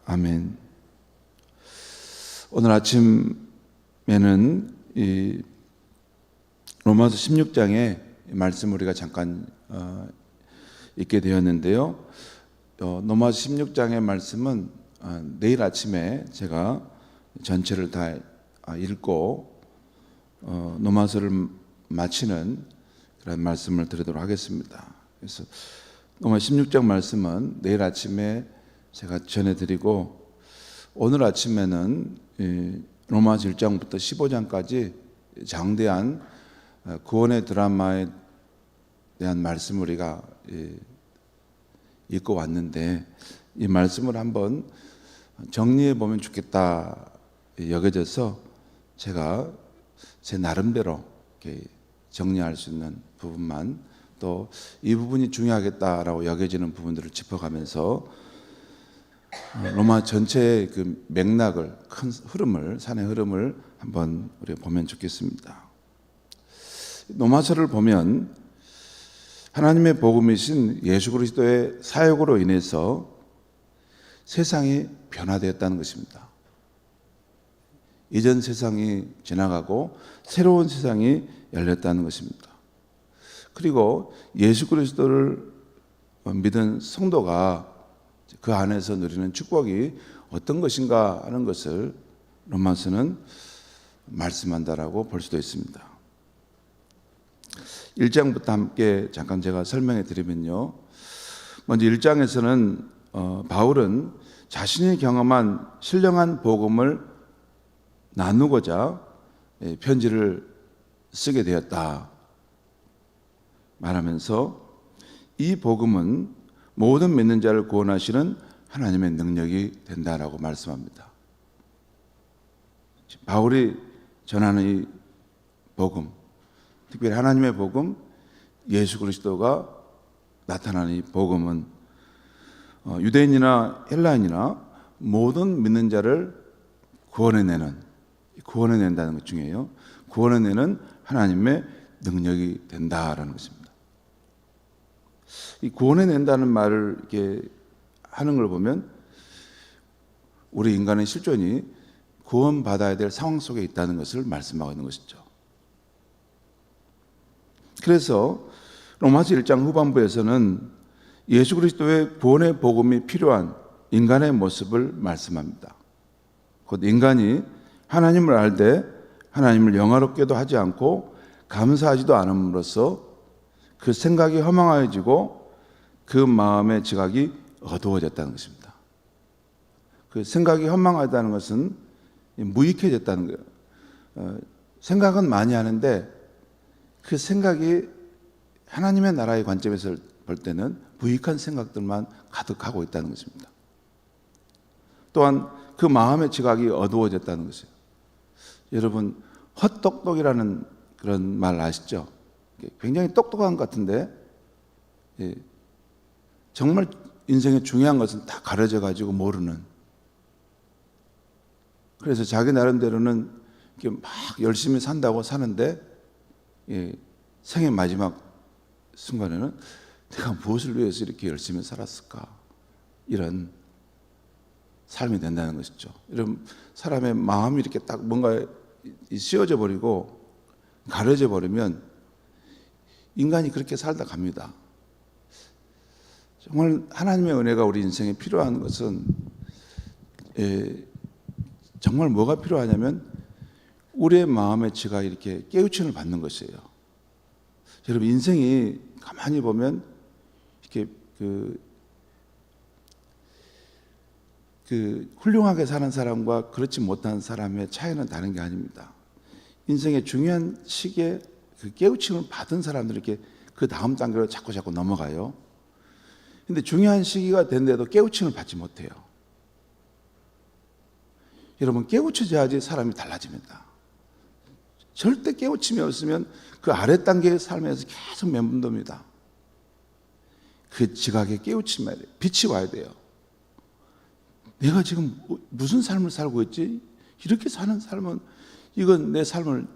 아멘. 오늘 아침에는 이 로마서 16장의 말씀 우리가 잠깐 읽게 되었는데요. 로마서 16장의 말씀은 내일 아침에 제가 전체를 다 읽고 로마서를 마치는 그런 말씀을 드리도록 하겠습니다. 그래서 로마서 16장 말씀은 내일 아침에 제가 전해드리고, 오늘 아침에는 로마서 1장부터 15장까지 장대한 구원의 드라마에 대한 말씀을 우리가 읽고 왔는데, 이 말씀을 한번 정리해 보면 좋겠다 여겨져서 제가 제 나름대로 이렇게 정리할 수 있는 부분만, 또 이 부분이 중요하겠다라고 여겨지는 부분들을 짚어가면서 로마 전체의 그 맥락을, 큰 흐름을, 산의 흐름을 한번 우리가 보면 좋겠습니다. 로마서를 보면 하나님의 복음이신 예수 그리스도의 사역으로 인해서 세상이 변화되었다는 것입니다. 이전 세상이 지나가고 새로운 세상이 열렸다는 것입니다. 그리고 예수 그리스도를 믿은 성도가 그 안에서 누리는 축복이 어떤 것인가 하는 것을 로마서는 말씀한다라고 볼 수도 있습니다. 1장부터 함께 잠깐 제가 설명해 드리면요, 먼저 1장에서는 바울은 자신이 경험한 신령한 복음을 나누고자 편지를 쓰게 되었다 말하면서, 이 복음은 모든 믿는 자를 구원하시는 하나님의 능력이 된다라고 말씀합니다. 바울이 전하는 이 복음, 특별히 하나님의 복음, 예수 그리스도가 나타나는 이 복음은 유대인이나 헬라인이나 모든 믿는 자를 구원해낸다는 것 중에요, 구원해내는 하나님의 능력이 된다라는 것입니다. 이 구원해낸다는 말을 이렇게 하는 걸 보면 우리 인간의 실존이 구원받아야 될 상황 속에 있다는 것을 말씀하고 있는 것이죠. 그래서 로마서 1장 후반부에서는 예수 그리스도의 구원의 복음이 필요한 인간의 모습을 말씀합니다. 곧 인간이 하나님을 알되 하나님을 영화롭게도 하지 않고 감사하지도 않음으로써 그 생각이 허망해지고 그 마음의 지각이 어두워졌다는 것입니다. 그 생각이 허망하다는 것은 무익해졌다는 거예요. 생각은 많이 하는데 그 생각이 하나님의 나라의 관점에서 볼 때는 무익한 생각들만 가득하고 있다는 것입니다. 또한 그 마음의 지각이 어두워졌다는 것이에요. 여러분, 헛똑똑이라는 그런 말 아시죠? 굉장히 똑똑한 것 같은데 정말 인생의 중요한 것은 다 가려져 가지고 모르는, 그래서 자기 나름대로는 이렇게 막 열심히 산다고 사는데 생의 마지막 순간에는 내가 무엇을 위해서 이렇게 열심히 살았을까, 이런 삶이 된다는 것이죠. 이런 사람의 마음이 이렇게 딱 뭔가 씌워져 버리고 가려져 버리면 인간이 그렇게 살다 갑니다. 정말 하나님의 은혜가 우리 인생에 필요한 것은 정말 뭐가 필요하냐면 우리의 마음의 지각이 이렇게 깨우침을 받는 것이에요. 여러분, 인생이 가만히 보면 이렇게 훌륭하게 사는 사람과 그렇지 못한 사람의 차이는 다른 게 아닙니다. 인생의 중요한 시기에 그 깨우침을 받은 사람들이 이렇게 그 다음 단계로 자꾸 넘어가요. 근데 중요한 시기가 됐는데도 깨우침을 받지 못해요. 여러분, 깨우쳐져야지 사람이 달라집니다. 절대 깨우침이 없으면 그 아래 단계의 삶에서 계속 맴돈답니다. 그 지각에 깨우침이 와야 돼요. 빛이 와야 돼요. 내가 지금 무슨 삶을 살고 있지? 이렇게 사는 삶은, 이건 내 삶을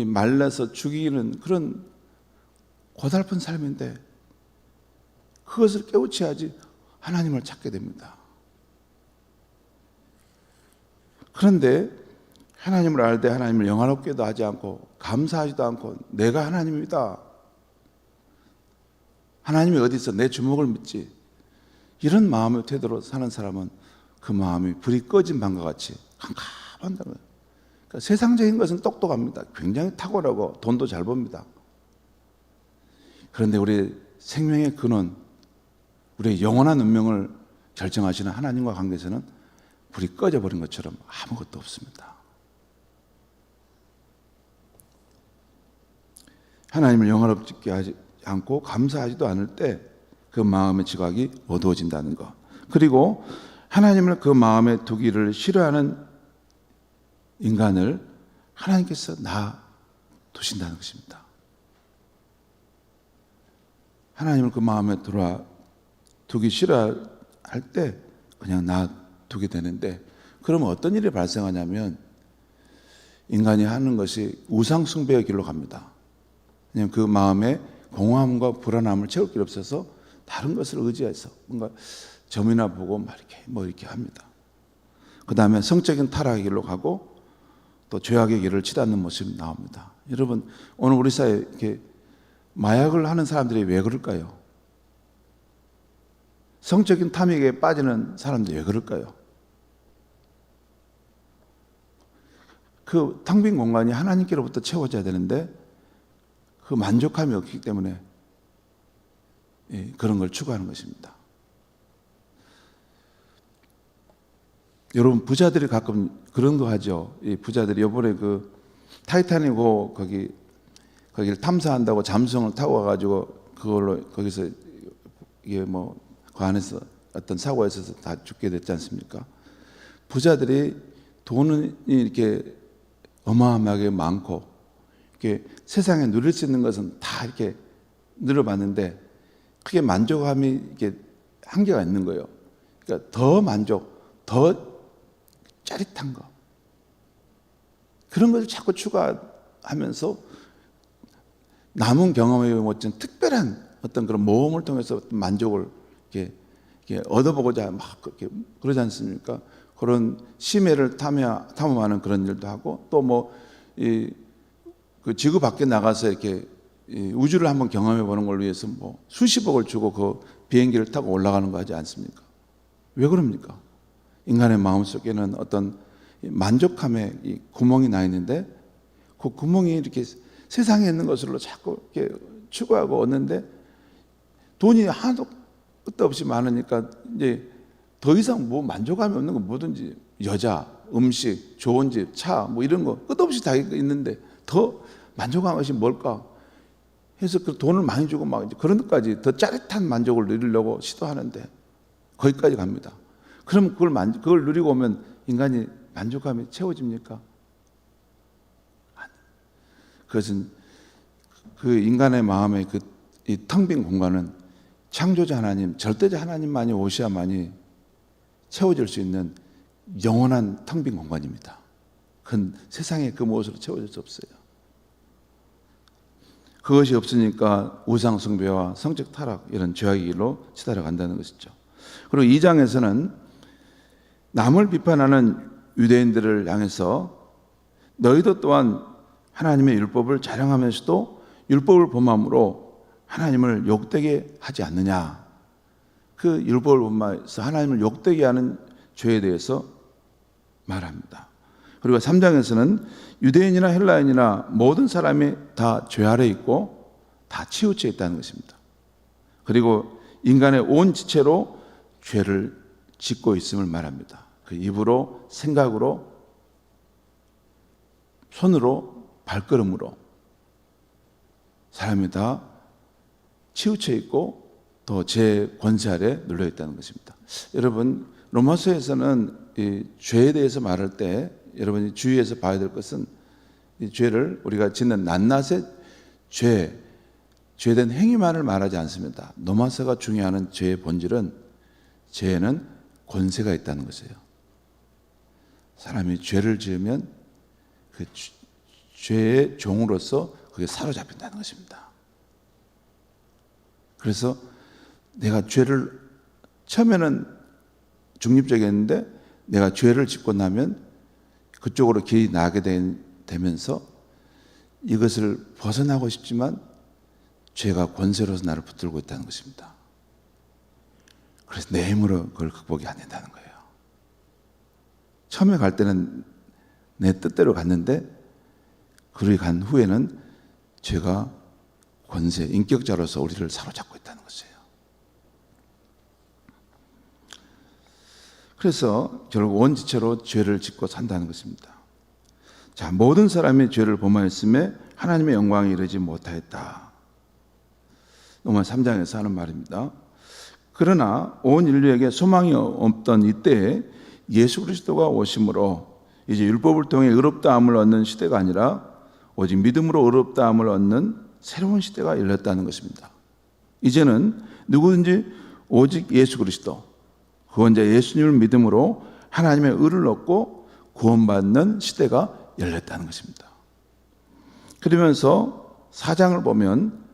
말라서 죽이는 그런 고달픈 삶인데, 그것을 깨우쳐야지 하나님을 찾게 됩니다. 그런데 하나님을 알 때 하나님을 영화롭게도 하지 않고 감사하지도 않고 내가 하나님이다, 하나님이 어디 있어, 내 주먹을 믿지, 이런 마음의 태도로 사는 사람은 그 마음이 불이 꺼진 방과 같이 캄캄한다는 거예요. 그러니까 세상적인 것은 똑똑합니다. 굉장히 탁월하고 돈도 잘 법니다. 그런데 우리 생명의 근원, 우리의 영원한 운명을 결정하시는 하나님과 관계에서는 불이 꺼져버린 것처럼 아무것도 없습니다. 하나님을 영화롭게 하지 않고 감사하지도 않을 때 그 마음의 지각이 어두워진다는 것, 그리고 하나님을 그 마음에 두기를 싫어하는 인간을 하나님께서 놔두신다는 것입니다. 하나님을 그 마음에 두기 싫어할 때 그냥 놔두게 되는데, 그러면 어떤 일이 발생하냐면 인간이 하는 것이 우상숭배의 길로 갑니다. 왜냐하면 그 마음에 공허함과 불안함을 채울 길 없어서 다른 것을 의지해서 뭔가 점이나 보고 이렇게 합니다. 그 다음에 성적인 타락의 길로 가고 또 죄악의 길을 치닫는 모습이 나옵니다. 여러분, 오늘 우리 사회에 이렇게 마약을 하는 사람들이 왜 그럴까요? 성적인 탐욕에 빠지는 사람들이 왜 그럴까요? 그 텅 빈 공간이 하나님께로부터 채워져야 되는데 그 만족함이 없기 때문에 그런 걸 추구하는 것입니다. 여러분, 부자들이 가끔 그런 거 하죠. 이 부자들이 이번에 그 타이타닉호 거기를 탐사한다고 잠수정을 타고 와가지고 그걸로 거기서 이게 그 안에서 어떤 사고가 있어서 다 죽게 됐지 않습니까? 부자들이 돈이 이렇게 어마어마하게 많고 이렇게 세상에 누릴 수 있는 것은 다 이렇게 누려봤는데 크게 만족함이 이렇게 한계가 있는 거예요. 그러니까 더 만족, 더 짜릿한 거, 그런 것을 자꾸 추구하면서 남은 경험에 못진 특별한 어떤 그런 모험을 통해서 어떤 만족을 이렇게 얻어보고자 막 그렇게 그러지 않습니까? 그런 심해를 탐험하는 그런 일도 하고, 또 그 지구 밖에 나가서 이렇게 우주를 한번 경험해 보는 걸 위해서 수십억을 주고 그 비행기를 타고 올라가는 거 하지 않습니까? 왜 그럽니까? 인간의 마음속에는 어떤 만족함의 이 구멍이 나 있는데 그 구멍이 이렇게 세상에 있는 것으로 자꾸 이렇게 추구하고 얻는데 돈이 하나도 끝도 없이 많으니까 이제 더 이상 만족감이 없는 건 뭐든지 여자, 음식, 좋은 집, 차 이런 거 끝없이 다 있는데 더 만족한 것이 뭘까 해서 그 돈을 많이 주고 이제 그런 것까지 더 짜릿한 만족을 누리려고 시도하는데 거기까지 갑니다. 그럼 그걸 누리고 오면 인간이 만족감이 채워집니까? 그것은 그 인간의 마음의 이 텅 빈 공간은 창조자 하나님, 절대자 하나님만이 오셔야만이 채워질 수 있는 영원한 텅 빈 공간입니다. 그건 세상에 그 무엇으로 채워질 수 없어요. 그것이 없으니까 우상 숭배와 성적 타락, 이런 죄악의 길로 치달아 간다는 것이죠. 그리고 2장에서는 남을 비판하는 유대인들을 향해서 너희도 또한 하나님의 율법을 자랑하면서도 율법을 범함으로 하나님을 욕되게 하지 않느냐. 그 율법을 범하면서 하나님을 욕되게 하는 죄에 대해서 말합니다. 그리고 3장에서는 유대인이나 헬라인이나 모든 사람이 다 죄 아래 있고 다 치우쳐 있다는 것입니다. 그리고 인간의 온 지체로 죄를 짓고 있음을 말합니다. 그 입으로, 생각으로, 손으로, 발걸음으로 사람이 다 치우쳐 있고 또 제 권세 아래 눌려 있다는 것입니다. 여러분, 로마서에서는 이 죄에 대해서 말할 때 여러분이 주의해서 봐야 될 것은 이 죄를 우리가 짓는 낱낱의 죄된 행위만을 말하지 않습니다. 로마서가 중요한 죄의 본질은 죄에는 권세가 있다는 것이에요. 사람이 죄를 지으면 그 죄의 종으로서 그게 사로잡힌다는 것입니다. 그래서 내가 죄를 처음에는 중립적이었는데 내가 죄를 짓고 나면 그쪽으로 길이 나게 되면서 이것을 벗어나고 싶지만 죄가 권세로서 나를 붙들고 있다는 것입니다. 그래서 내 힘으로 그걸 극복이 안 된다는 거예요. 처음에 갈 때는 내 뜻대로 갔는데 그리 간 후에는 죄가 권세, 인격자로서 우리를 사로잡고 있다는 것이에요. 그래서 결국 원지체로 죄를 짓고 산다는 것입니다. 자, 모든 사람이 죄를 범하였음에 하나님의 영광에 이르지 못하였다. 로마 3장에서 하는 말입니다. 그러나 온 인류에게 소망이 없던 이때에 예수 그리스도가 오심으로 이제 율법을 통해 의롭다함을 얻는 시대가 아니라 오직 믿음으로 의롭다함을 얻는 새로운 시대가 열렸다는 것입니다. 이제는 누구든지 오직 예수 그리스도 그 원자 예수님을 믿음으로 하나님의 의를 얻고 구원받는 시대가 열렸다는 것입니다. 그러면서 4장을 보면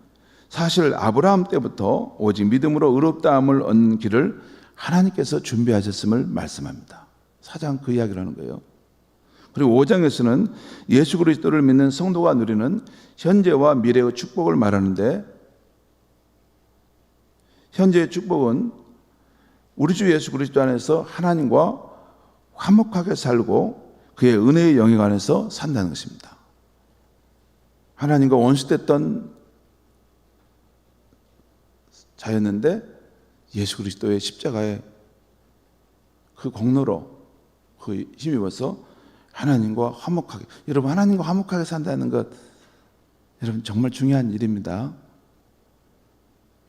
사실 아브라함 때부터 오직 믿음으로 의롭다함을 얻는 길을 하나님께서 준비하셨음을 말씀합니다. 4장 그 이야기를 하는 거예요. 그리고 5장에서는 예수 그리스도를 믿는 성도가 누리는 현재와 미래의 축복을 말하는데, 현재의 축복은 우리 주 예수 그리스도 안에서 하나님과 화목하게 살고 그의 은혜의 영역 안에서 산다는 것입니다. 하나님과 원수됐던 자였는데 예수 그리스도의 십자가의 그 공로로 그 힘입어서 하나님과 화목하게, 여러분 하나님과 화목하게 산다는 것 여러분 정말 중요한 일입니다.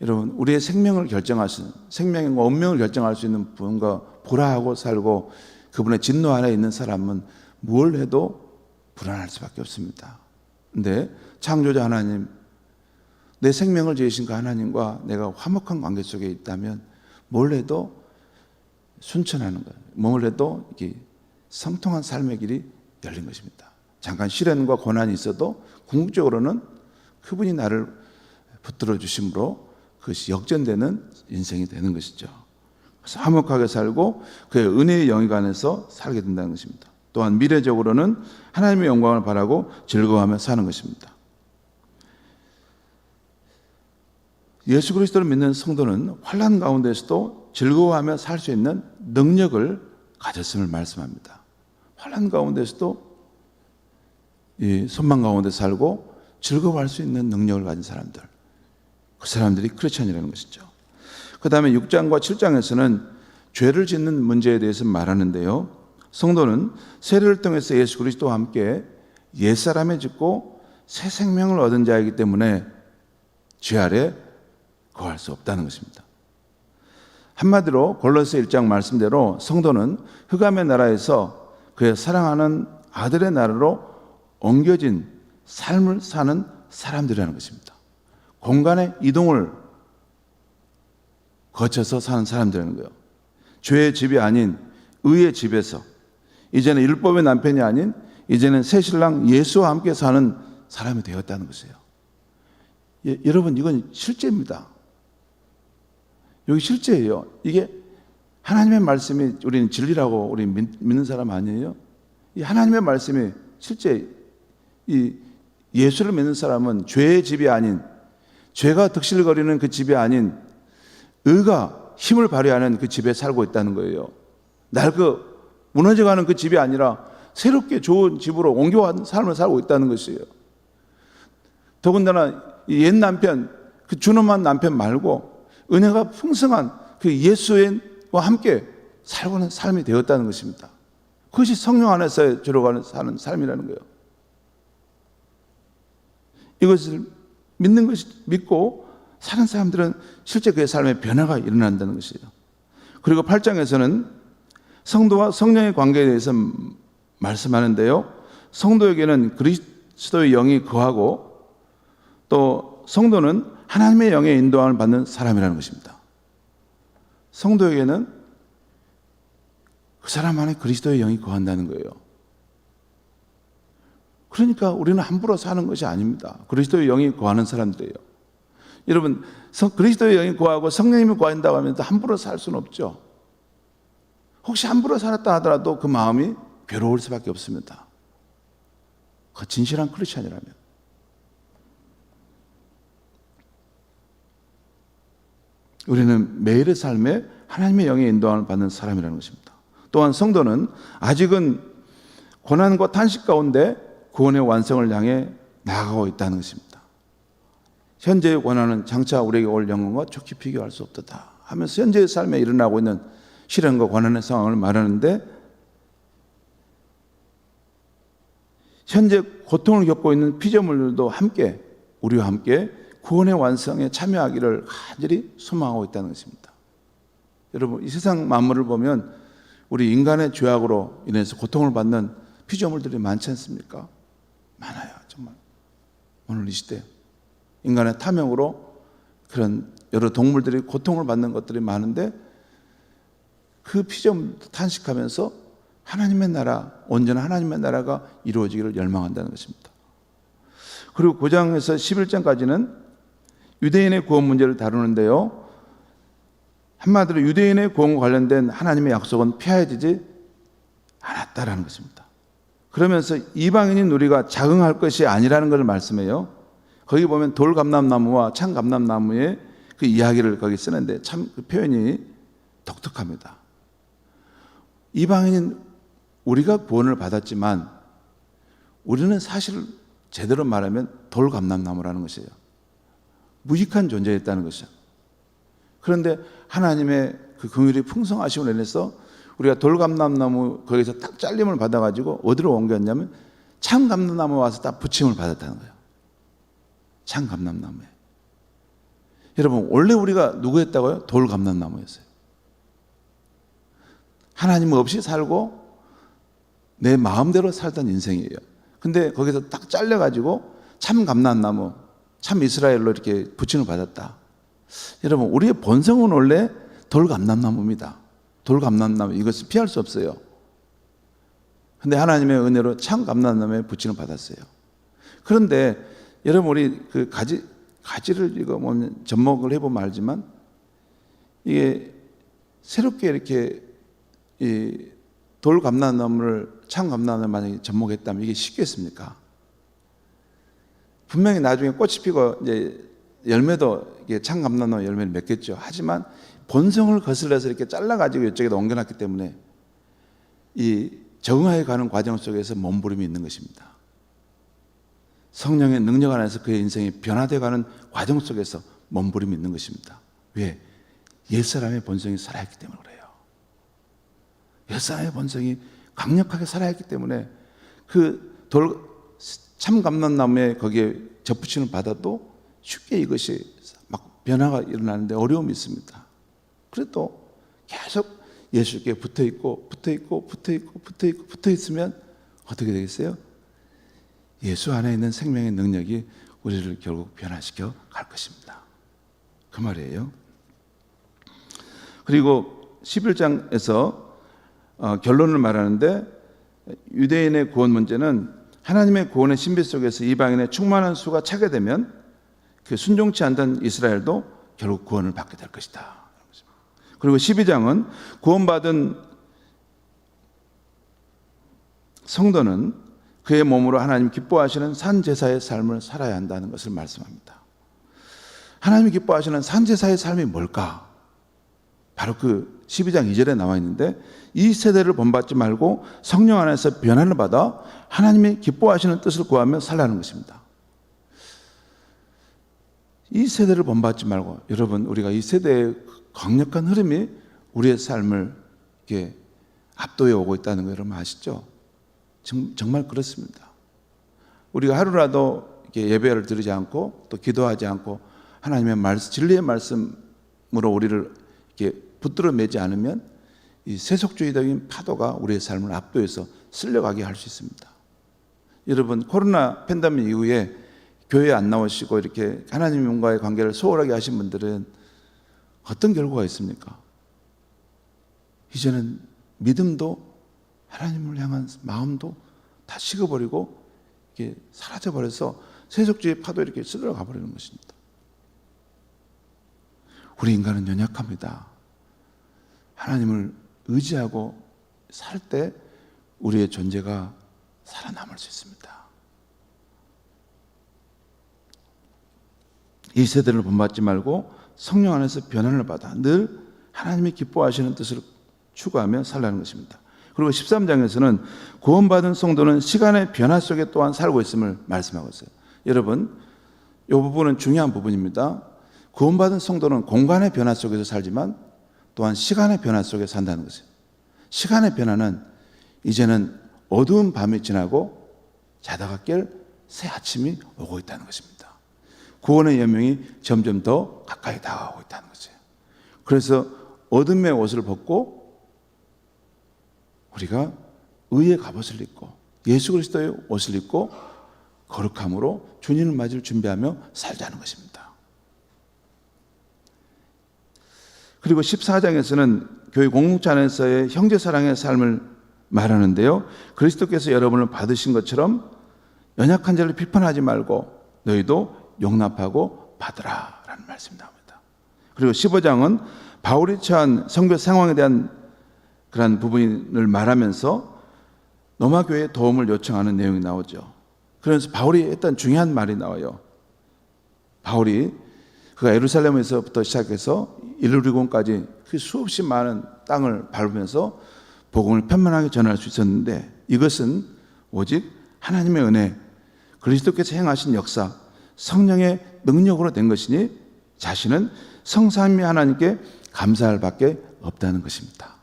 여러분 우리의 생명을 결정하시는, 생명과 운명을 결정할 수 있는 분과 보라하고 살고 그분의 진노 안에 있는 사람은 뭘 해도 불안할 수밖에 없습니다. 근데 창조자 하나님, 내 생명을 지으신 그 하나님과 내가 화목한 관계 속에 있다면 뭘 해도 순천하는 거예요. 뭘 해도 이렇게 성통한 삶의 길이 열린 것입니다. 잠깐 시련과 고난이 있어도 궁극적으로는 그분이 나를 붙들어 주심으로 그것이 역전되는 인생이 되는 것이죠. 그래서 화목하게 살고 그의 은혜의 영역 안에서 살게 된다는 것입니다. 또한 미래적으로는 하나님의 영광을 바라고 즐거워하며 사는 것입니다. 예수 그리스도를 믿는 성도는 환난 가운데서도 즐거워하며 살 수 있는 능력을 가졌음을 말씀합니다. 환난 가운데서도 이 소망 가운데 살고 즐거워할 수 있는 능력을 가진 사람들, 그 사람들이 크리스천이라는 것이죠. 그 다음에 6장과 7장에서는 죄를 짓는 문제에 대해서 말하는데요, 성도는 세례를 통해서 예수 그리스도와 함께 옛사람에 짓고 새 생명을 얻은 자이기 때문에 죄 아래 거할 수 없다는 것입니다. 한마디로 골로새 1장 말씀대로 성도는 흑암의 나라에서 그의 사랑하는 아들의 나라로 옮겨진 삶을 사는 사람들이라는 것입니다. 공간의 이동을 거쳐서 사는 사람들이라는 거예요. 죄의 집이 아닌 의의 집에서, 이제는 율법의 남편이 아닌 이제는 새 신랑 예수와 함께 사는 사람이 되었다는 것이에요. 여러분 이건 실제입니다. 여기 실제예요. 이게 하나님의 말씀이 우리는 진리라고 우리 믿는 사람 아니에요? 이 하나님의 말씀이 실제 이 예수를 믿는 사람은 죄의 집이 아닌, 죄가 득실거리는 그 집이 아닌 의가 힘을 발휘하는 그 집에 살고 있다는 거예요. 무너져가는 그 집이 아니라 새롭게 좋은 집으로 옮겨간 삶을 살고 있다는 것이에요. 더군다나 옛 남편, 그 준엄한 남편 말고 은혜가 풍성한 그 예수와 함께 살고 있는 삶이 되었다는 것입니다. 그것이 성령 안에서 들어가는 사는 삶이라는 거예요. 이것을 믿고 사는 사람들은 실제 그의 삶에 변화가 일어난다는 것이에요. 그리고 8장에서는 성도와 성령의 관계에 대해서 말씀하는데요, 성도에게는 그리스도의 영이 거하고 또 성도는 하나님의 영의 인도함을 받는 사람이라는 것입니다. 성도에게는 그 사람 안에 그리스도의 영이 거한다는 거예요. 그러니까 우리는 함부로 사는 것이 아닙니다. 그리스도의 영이 거하는 사람들이에요. 여러분, 그리스도의 영이 거하고 성령님이 거한다고 하면 함부로 살 수는 없죠. 혹시 함부로 살았다 하더라도 그 마음이 괴로울 수밖에 없습니다. 그 진실한 크리스찬이라면. 우리는 매일의 삶에 하나님의 영의 인도함을 받는 사람이라는 것입니다. 또한 성도는 아직은 고난과 탄식 가운데 구원의 완성을 향해 나아가고 있다는 것입니다. 현재의 고난은 장차 우리에게 올 영광과 좋게 비교할 수 없다 하면서 현재의 삶에 일어나고 있는 시련과 고난의 상황을 말하는데, 현재 고통을 겪고 있는 피조물들도 함께, 우리와 함께 구원의 완성에 참여하기를 간절히 소망하고 있다는 것입니다. 여러분, 이 세상 만물을 보면 우리 인간의 죄악으로 인해서 고통을 받는 피조물들이 많지 않습니까? 많아요, 정말. 오늘 이 시대 인간의 탐욕으로 그런 여러 동물들이 고통을 받는 것들이 많은데, 그 피조물도 탄식하면서 하나님의 나라, 온전한 하나님의 나라가 이루어지기를 열망한다는 것입니다. 그리고 9장에서 11장까지는 유대인의 구원 문제를 다루는데요, 한마디로 유대인의 구원과 관련된 하나님의 약속은 피하여지지 않았다라는 것입니다. 그러면서 이방인인 우리가 자응할 것이 아니라는 것을 말씀해요. 거기 보면 돌감람나무와 참감람나무의 그 이야기를 거기 쓰는데 참 그 표현이 독특합니다. 이방인인 우리가 구원을 받았지만 우리는 사실 제대로 말하면 돌감람나무라는 것이에요. 무익한 존재였다는 것이죠. 그런데 하나님의 그 긍휼이 풍성하심으로 인해서 우리가 돌감람나무 거기서 딱 잘림을 받아가지고 어디로 옮겼냐면 참감람나무 와서 딱 붙임을 받았다는 거예요. 참감람나무에. 여러분, 원래 우리가 누구였다고요? 돌감람나무였어요. 하나님 없이 살고 내 마음대로 살던 인생이에요. 근데 거기서 딱 잘려가지고 참감람나무, 참 이스라엘로 이렇게 붙임을 받았다. 여러분, 우리의 본성은 원래 돌감람나무입니다. 돌감람나무, 이것을 피할 수 없어요. 근데 하나님의 은혜로 참감람나무에 붙임을 받았어요. 그런데 여러분, 우리 그 가지를 이거 보면 접목을 해보면 알지만, 이게 새롭게 이렇게 이 돌감람나무를 참감람나무를 만약에 접목했다면 이게 쉽겠습니까? 분명히 나중에 꽃이 피고 이제 열매도 이게 참감람나무 열매를 맺겠죠. 하지만 본성을 거슬러서 이렇게 잘라가지고 이쪽에다 옮겨놨기 때문에 이 적응하여 가는 과정 속에서 몸부림이 있는 것입니다. 성령의 능력 안에서 그의 인생이 변화되어가는 과정 속에서 몸부림이 있는 것입니다. 왜? 옛사람의 본성이 살아있기 때문에 그래요. 옛사람의 본성이 강력하게 살아있기 때문에 그 참감람나무에 거기에 접붙임을 받아도 쉽게 이것이 막 변화가 일어나는데 어려움이 있습니다. 그래도 계속 예수께 붙어있고 붙어있으면 어떻게 되겠어요? 예수 안에 있는 생명의 능력이 우리를 결국 변화시켜 갈 것입니다. 그 말이에요. 그리고 11장에서 결론을 말하는데, 유대인의 구원 문제는 하나님의 구원의 신비 속에서 이방인의 충만한 수가 차게 되면 그 순종치 않던 이스라엘도 결국 구원을 받게 될 것이다. 그리고 12장은 구원받은 성도는 그의 몸으로 하나님 기뻐하시는 산제사의 삶을 살아야 한다는 것을 말씀합니다. 하나님이 기뻐하시는 산제사의 삶이 뭘까? 바로 그 12장 2절에 나와 있는데, 이 세대를 본받지 말고 성령 안에서 변화를 받아 하나님이 기뻐하시는 뜻을 구하며 살라는 것입니다. 이 세대를 본받지 말고, 여러분, 우리가 이 세대의 강력한 흐름이 우리의 삶을 이렇게 압도해 오고 있다는 거 여러분 아시죠? 정말 그렇습니다. 우리가 하루라도 이렇게 예배를 드리지 않고 또 기도하지 않고 하나님의 말씀, 진리의 말씀으로 우리를 이렇게 붙들어 매지 않으면 이 세속주의적인 파도가 우리의 삶을 압도해서 쓸려가게 할 수 있습니다. 여러분, 코로나 팬데믹 이후에 교회에 안 나오시고 이렇게 하나님과의 관계를 소홀하게 하신 분들은 어떤 결과가 있습니까? 이제는 믿음도 하나님을 향한 마음도 다 식어버리고 이게 사라져버려서 세속주의 파도에 이렇게 쓸려가 버리는 것입니다. 우리 인간은 연약합니다. 하나님을 의지하고 살 때 우리의 존재가 살아남을 수 있습니다. 이 세대를 본받지 말고 성령 안에서 변화를 받아 늘 하나님이 기뻐하시는 뜻을 추구하며 살라는 것입니다. 그리고 13장에서는 구원받은 성도는 시간의 변화 속에 또한 살고 있음을 말씀하고 있어요. 여러분, 이 부분은 중요한 부분입니다. 구원받은 성도는 공간의 변화 속에서 살지만 또한 시간의 변화 속에 산다는 것이에요. 시간의 변화는 이제는 어두운 밤이 지나고 자다가 깰 새 아침이 오고 있다는 것입니다. 구원의 여명이 점점 더 가까이 다가오고 있다는 것이에요. 그래서 어둠의 옷을 벗고 우리가 의의 갑옷을 입고 예수 그리스도의 옷을 입고 거룩함으로 주님을 맞을 준비하며 살자는 것입니다. 그리고 14장에서는 교회 공동체 안에서의 형제사랑의 삶을 말하는데요. 그리스도께서 여러분을 받으신 것처럼 연약한 자를 비판하지 말고 너희도 용납하고 받으라 라는 말씀이 나옵니다. 그리고 15장은 바울이 처한 성교 상황에 대한 그런 부분을 말하면서 로마 교회의 도움을 요청하는 내용이 나오죠. 그래서 바울이 했던 중요한 말이 나와요. 바울이 그가 예루살렘에서부터 시작해서 일루리곤까지 그 수없이 많은 땅을 밟으면서 복음을 편만하게 전할 수 있었는데 이것은 오직 하나님의 은혜, 그리스도께서 행하신 역사, 성령의 능력으로 된 것이니 자신은 성삼위 하나님께 감사할 밖에 없다는 것입니다.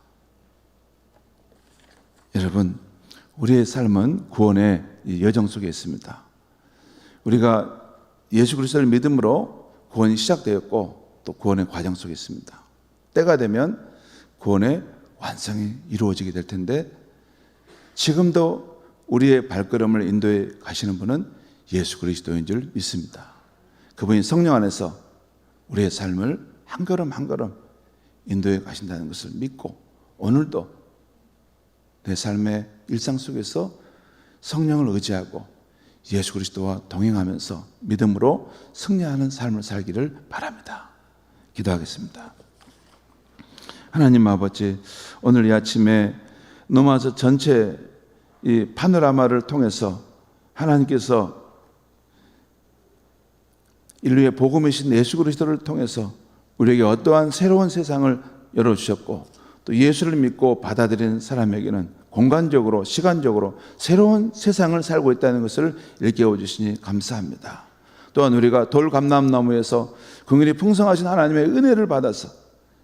여러분, 우리의 삶은 구원의 여정 속에 있습니다. 우리가 예수 그리스도를 믿음으로 구원이 시작되었고 또 구원의 과정 속에 있습니다. 때가 되면 구원의 완성이 이루어지게 될 텐데 지금도 우리의 발걸음을 인도해 가시는 분은 예수 그리스도인 줄 믿습니다. 그분이 성령 안에서 우리의 삶을 한 걸음 한 걸음 인도해 가신다는 것을 믿고 오늘도 내 삶의 일상 속에서 성령을 의지하고 예수 그리스도와 동행하면서 믿음으로 승리하는 삶을 살기를 바랍니다. 기도하겠습니다. 하나님 아버지, 오늘 이 아침에 노마서 전체 이 파노라마를 통해서 하나님께서 인류의 복음이신 예수 그리스도를 통해서 우리에게 어떠한 새로운 세상을 열어주셨고 또 예수를 믿고 받아들이는 사람에게는 공간적으로 시간적으로 새로운 세상을 살고 있다는 것을 일깨워 주시니 감사합니다. 또한 우리가 돌 감람나무에서 긍휼이 풍성하신 하나님의 은혜를 받아서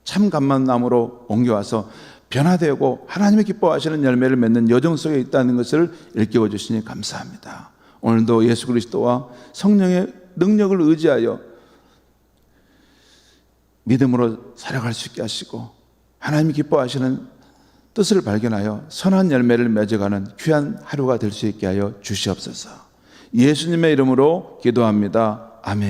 참 감람나무로 옮겨와서 변화되고 하나님이 기뻐하시는 열매를 맺는 여정 속에 있다는 것을 일깨워 주시니 감사합니다. 오늘도 예수 그리스도와 성령의 능력을 의지하여 믿음으로 살아갈 수 있게 하시고 하나님이 기뻐하시는 뜻을 발견하여 선한 열매를 맺어가는 귀한 하루가 될 수 있게 하여 주시옵소서. 예수님의 이름으로 기도합니다. 아멘.